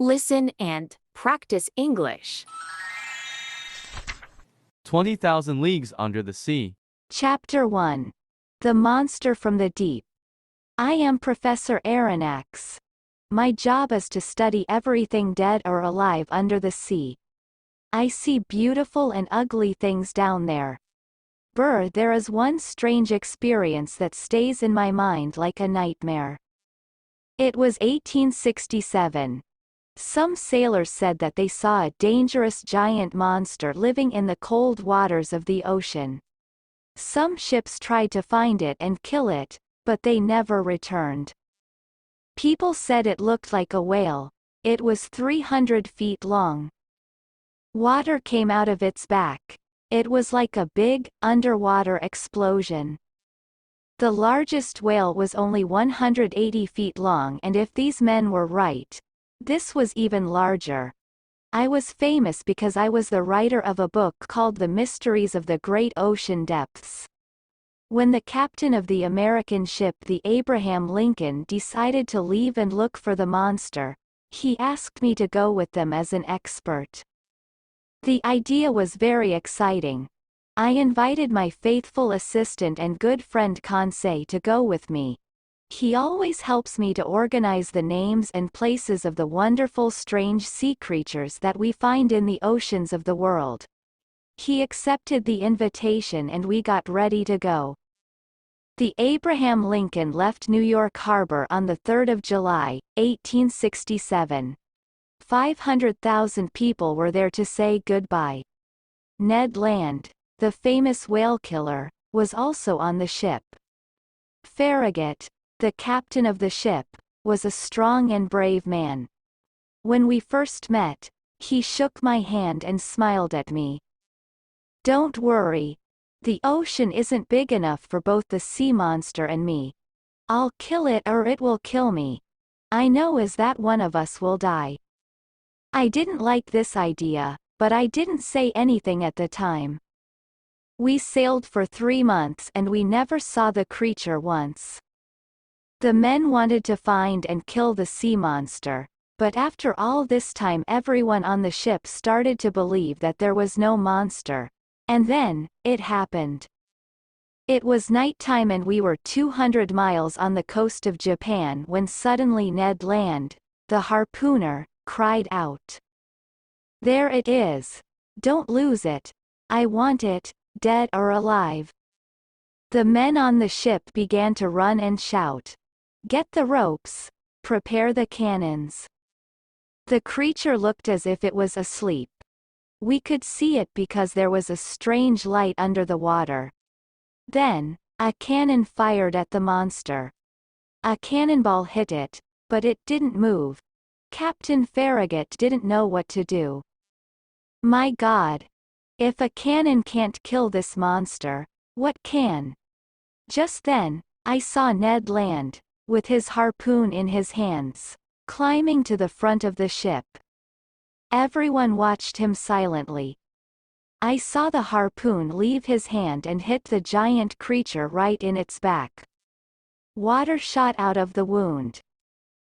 Listen and practice English. 20,000 Leagues Under the Sea. Chapter 1. The Monster from the Deep. I am Professor Aronnax. My job is to study everything dead or alive under the sea. I see beautiful and ugly things down there. There is one strange experience that stays in my mind like a nightmare. It was 1867. Some sailors said that they saw a dangerous giant monster living in the cold waters of the ocean. Some ships tried to find it and kill it, but they never returned. People said it looked like a whale. It was 300 feet long. Water came out of its back. It was like a big, underwater explosion. The largest whale was only 180 feet long, and if these men were right, this was even larger. I was famous because I was the writer of a book called The Mysteries of the Great Ocean Depths. When the captain of the American ship the Abraham Lincoln decided to leave and look for the monster, he asked me to go with them as an expert. The idea was very exciting. I invited my faithful assistant and good friend Conseil to go with me. He always helps me to organize the names and places of the wonderful strange sea creatures that we find in the oceans of the world. He accepted the invitation and we got ready to go. The Abraham Lincoln left New York Harbor on the 3rd of July, 1867. 500,000 people were there to say goodbye. Ned Land, the famous whale killer, was also on the ship. Farragut, the captain of the ship, was a strong and brave man. When we first met, he shook my hand and smiled at me. "Don't worry. The ocean isn't big enough for both the sea monster and me. I'll kill it or it will kill me. I know is that one of us will die." I didn't like this idea, but I didn't say anything at the time. We sailed for 3 months and we never saw the creature once. The men wanted to find and kill the sea monster, but after all this time everyone on the ship started to believe that there was no monster. And then, it happened. It was nighttime and we were 200 miles on the coast of Japan when suddenly Ned Land, the harpooner, cried out. "There it is. Don't lose it. I want it, dead or alive." The men on the ship began to run and shout, "Get the ropes. Prepare the cannons." The creature looked as if it was asleep. We could see it because there was a strange light under the water. Then, a cannon fired at the monster. A cannonball hit it, but it didn't move. Captain Farragut didn't know what to do. My God! If a cannon can't kill this monster, what can? Just then, I saw Ned Land, with his harpoon in his hands, climbing to the front of the ship. Everyone watched him silently. I saw the harpoon leave his hand and hit the giant creature right in its back. Water shot out of the wound.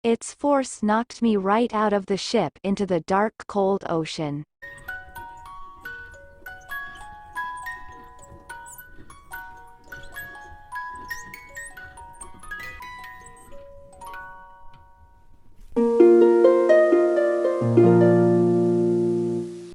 Its force knocked me right out of the ship into the dark cold ocean.